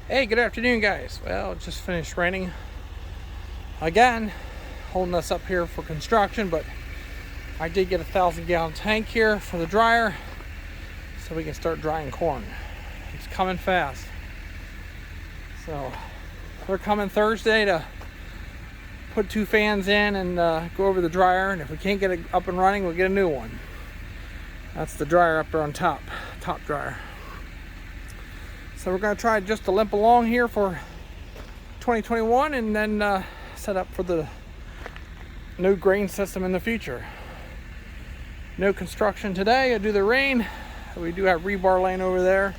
Hey, good afternoon, guys. Well, it just finished raining again, holding us up here for construction, but I did get a 1,000-gallon tank here for the dryer so we can start drying corn. It's coming fast. So they're coming Thursday to put 2 fans in and go over the dryer, and if we can't get it up and running, we'll get a new one. That's the dryer up there on top dryer. So we're going to try just to limp along here for 2021 and then set up for the new grain system in the future. No construction today due to the rain. We do have rebar laying over there.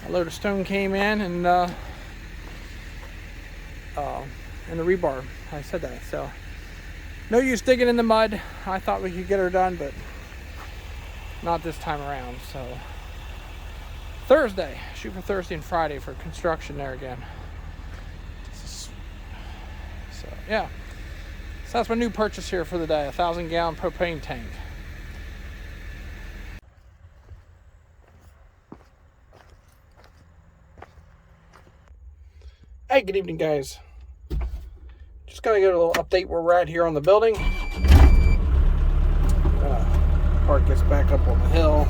A load of stone came in and the rebar. I said that. So no use digging in the mud. I thought we could get her done, but not this time around. So Thursday, shoot for Thursday and Friday for construction there again. So yeah, so that's my new purchase here for the day, a 1,000-gallon propane tank. Hey, good evening, guys. Just gotta get a little update where we're at here on the building. Park gets back up on the hill.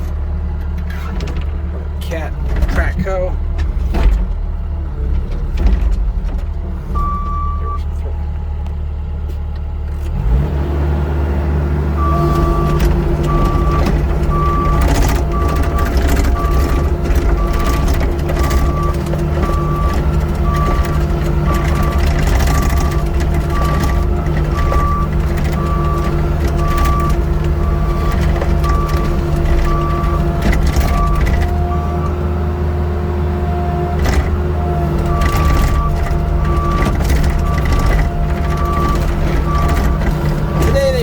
Cat track hoe.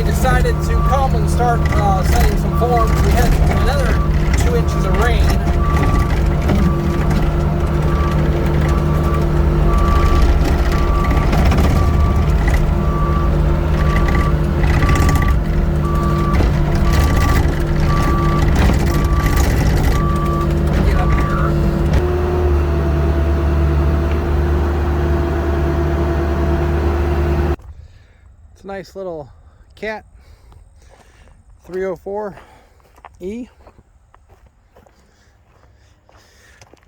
Decided to come and start setting some forms. We had another 2 inches of rain. Get up here. It's a nice little Cat 304E.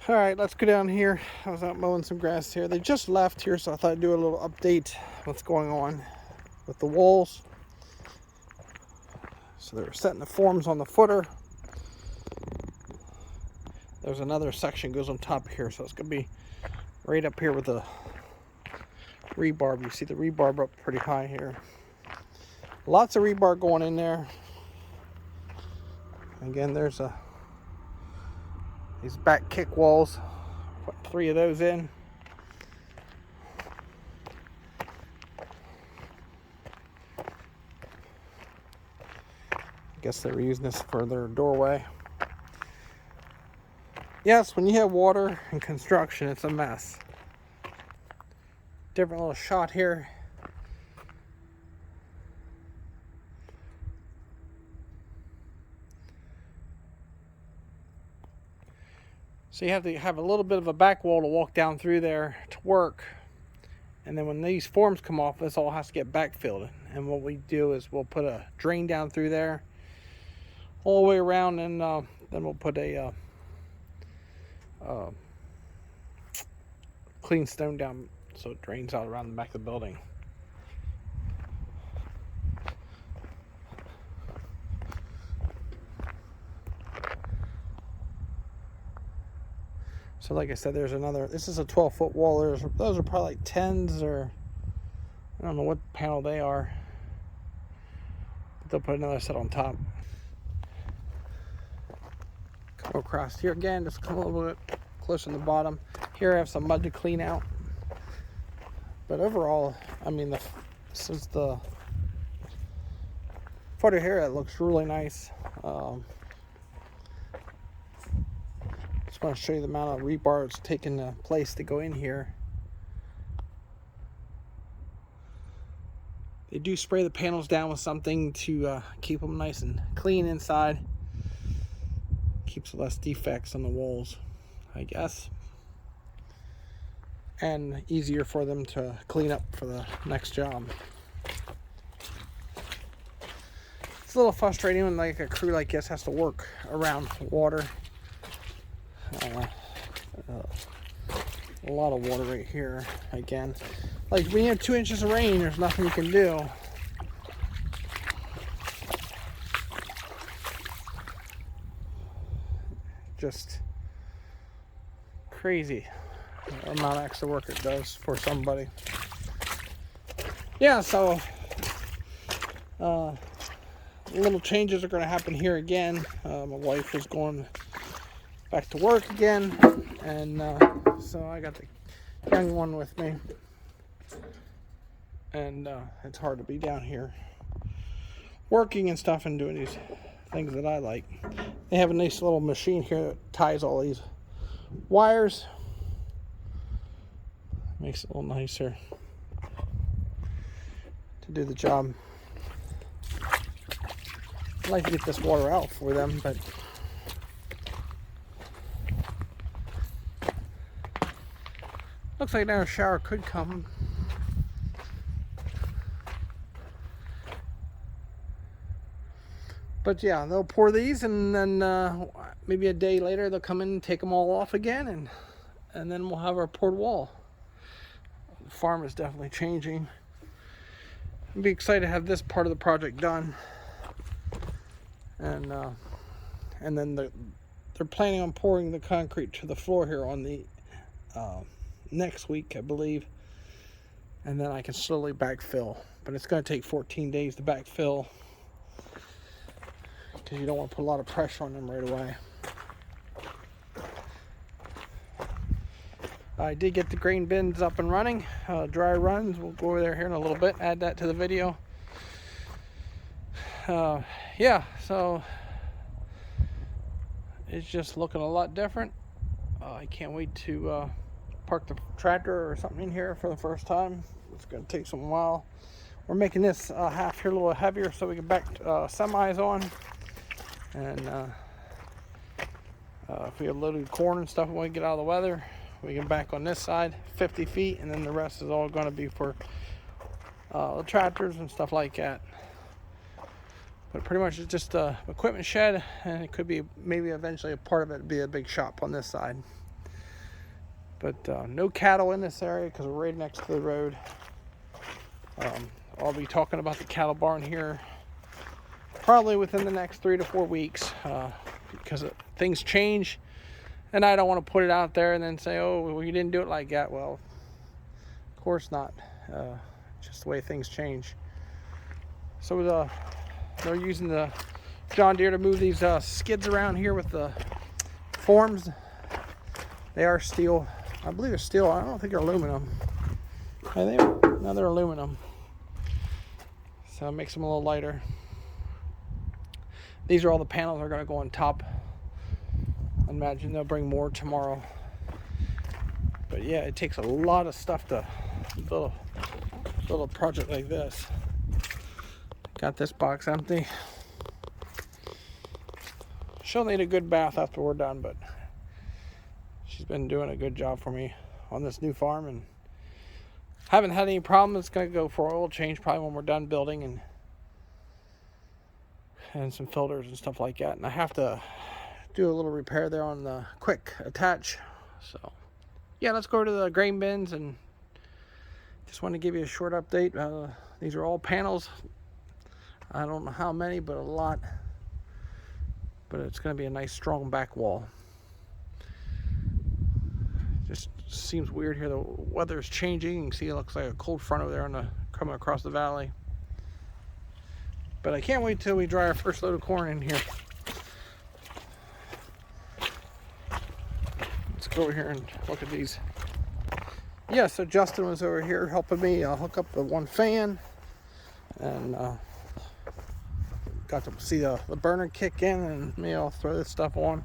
All right, let's go down here. I was out mowing some grass here. They just left here, so I thought I'd do a little update what's going on with the walls. So they're setting the forms on the footer. There's another section goes on top here, so it's gonna be right up here with the rebar. You see the rebar up pretty high here. Lots of rebar going in there. Again, there's these back kick walls. Put 3 of those in. I guess they were using this for their doorway. Yes, when you have water and construction, it's a mess. Different little shot here. So you have to have a little bit of a back wall to walk down through there to work. And then when these forms come off, this all has to get backfilled. And what we do is we'll put a drain down through there all the way around, and then we'll put a clean stone down so it drains out around the back of the building. So like I said, there's another, this is a 12-foot wall. Those are probably like 10s, or I don't know what panel they are. But they'll put another set on top. Come across here again, just come a little bit closer to the bottom. Here I have some mud to clean out. But overall, I mean, this is the footer here. It looks really nice. Just want to show you the amount of rebar it's taken place to go in here. They do spray the panels down with something to keep them nice and clean inside. Keeps less defects on the walls, I guess. and easier for them to clean up for the next job. It's a little frustrating when like a crew like this has to work around water. A lot of water right here again. Like when you have 2 inches of rain, there's nothing you can do. Just crazy the amount of extra work it does for somebody. Yeah, so little changes are going to happen here again. My wife is going back to work again, and so I got the young one with me, and it's hard to be down here working and stuff and doing these things that I like. They have a nice little machine here that ties all these wires, makes it a little nicer to do the job. I'd like to get this water out for them, but looks like another shower could come. But yeah, they'll pour these, and then maybe a day later they'll come in and take them all off again, and then we'll have our poured wall. The farm is definitely changing. I'd be excited to have this part of the project done, and then they're planning on pouring the concrete to the floor here on the next week, I believe, and then I can slowly backfill. But it's going to take 14 days to backfill, because you don't want to put a lot of pressure on them right away. I did get the grain bins up and running, dry runs. We'll go over there here in a little bit, add that to the video. Yeah, so it's just looking a lot different. I can't wait to park the tractor or something in here for the first time. It's going to take some while. We're making this half here a little heavier so we can back semis on. And if we have loaded corn and stuff when we get out of the weather, we can back on this side 50 feet, and then the rest is all going to be for the tractors and stuff like that. But pretty much it's just a equipment shed, and it could be maybe eventually a part of it be a big shop on this side. But no cattle in this area because we're right next to the road. I'll be talking about the cattle barn here probably within the next 3 to 4 weeks, because things change, and I don't want to put it out there and then say, oh, well, you didn't do it like that. Well, of course not. Just the way things change. So they're using the John Deere to move these skids around here with the forms. They are steel. I believe they're steel. I don't think they're aluminum. Are they? No, they're aluminum. So it makes them a little lighter. These are all the panels that are going to go on top. I imagine they'll bring more tomorrow. But yeah, it takes a lot of stuff to build a little project like this. Got this box empty. She'll need a good bath after we're done, but she's been doing a good job for me on this new farm, and haven't had any problems. It's going to go for oil change probably when we're done building, and some filters and stuff like that. And I have to do a little repair there on the quick attach. So yeah, let's go to the grain bins, and just want to give you a short update. These are all panels. I don't know how many, but a lot. But it's going to be a nice strong back wall. Just seems weird here. The weather is changing. You can see it looks like a cold front over there coming across the valley. But I can't wait till we dry our first load of corn in here. Let's go over here and look at these. Yeah, so Justin was over here helping me hook up the one fan, and got to see the burner kick in, and maybe I'll throw this stuff on.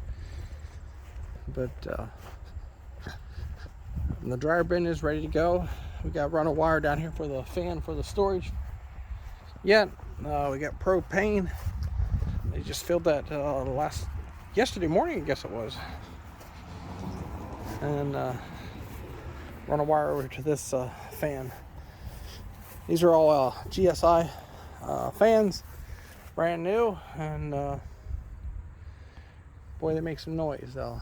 But the dryer bin is ready to go. We got run a wire down here for the fan for the storage. Yeah, we got propane. They just filled that yesterday morning, I guess it was. And run a wire over to this fan. These are all GSI fans, brand new, and boy, they make some noise though.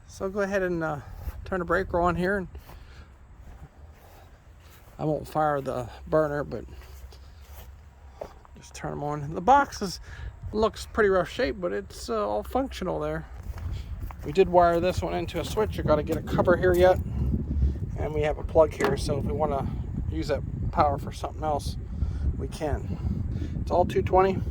So go ahead and turn the breaker on here, and I won't fire the burner, but just turn them on. The box looks pretty rough shape, but it's all functional there. We did wire this one into a switch. I got to get a cover here yet, and we have a plug here, so if we want to use that power for something else, we can. It's all 220.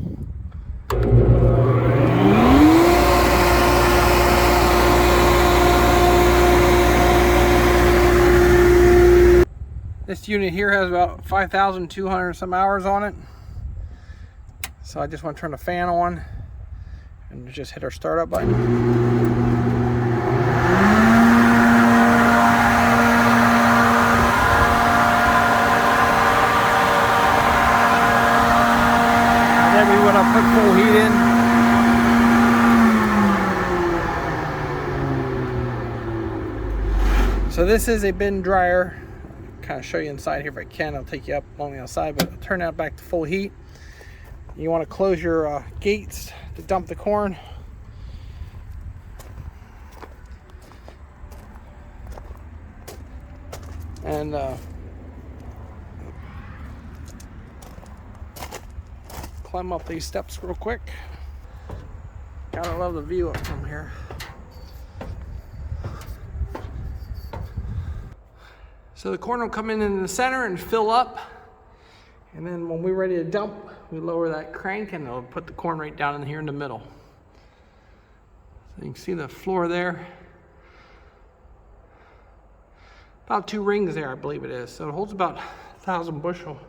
This unit here has about 5,200 some hours on it. So I just want to turn the fan on and just hit our startup button. And then we want to put full heat in. So this is a bin dryer. Kind of show you inside here if I can. I'll take you up on the outside, but I'll turn that back to full heat. You want to close your gates to dump the corn. And climb up these steps real quick. Gotta love the view up from here. So the corn will come in the center and fill up, and then when we're ready to dump, we lower that crank and it'll put the corn right down in here in the middle. So you can see the floor there. About 2 rings there, I believe it is. So it holds about 1,000 bushel.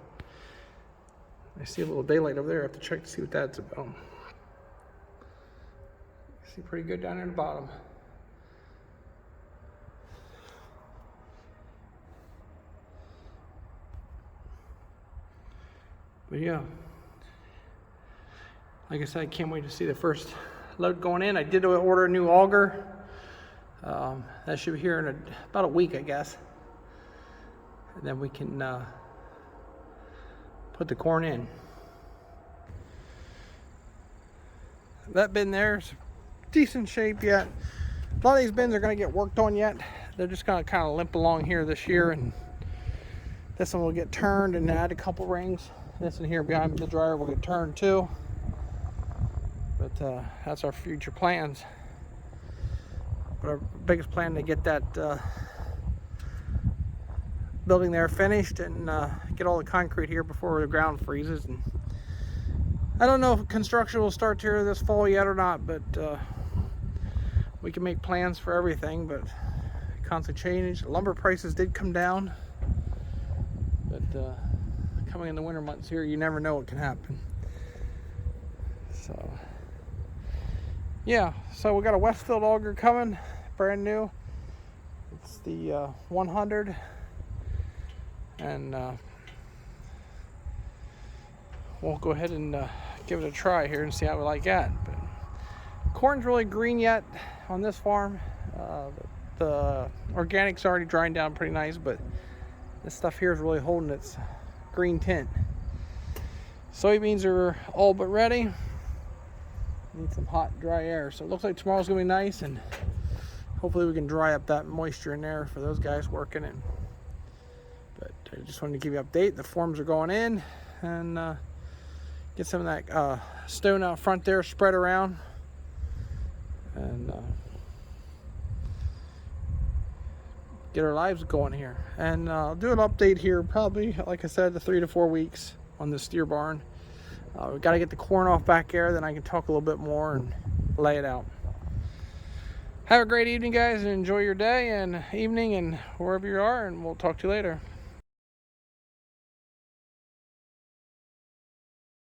I see a little daylight over there. I have to check to see what that's about. See pretty good down there at the bottom. But yeah, like I said, I can't wait to see the first load going in. I did order a new auger. That should be here in about a week, I guess. And then we can put the corn in. That bin there's decent shape yet. A lot of these bins are going to get worked on yet. They're just going to kind of limp along here this year, and this one will get turned and add a couple rings. This one here behind the dryer will get turned too. But that's our future plans. But our biggest plan to get that building there finished and get all the concrete here before the ground freezes. And I don't know if construction will start here this fall yet or not, but we can make plans for everything, but constantly change. Lumber prices did come down, but coming in the winter months here, you never know what can happen. So yeah, so we got a Westfield auger coming, brand new. It's the 100, and we'll go ahead and give it a try here and see how we like that. But corn's really green yet on this farm. The organic's already drying down pretty nice, but this stuff here is really holding its green tint. Soybeans are all but ready. Need some hot, dry air. So it looks like tomorrow's gonna be nice, and hopefully we can dry up that moisture in there for those guys working it. But I just wanted to give you an update. The forms are going in, and get some of that stone out front there spread around, and get our lives going here. And I'll do an update here probably, like I said, the 3 to 4 weeks on the steer barn. We've got to get the corn off back there, then I can talk a little bit more and lay it out. Have a great evening, guys, and enjoy your day and evening and wherever you are, and we'll talk to you later.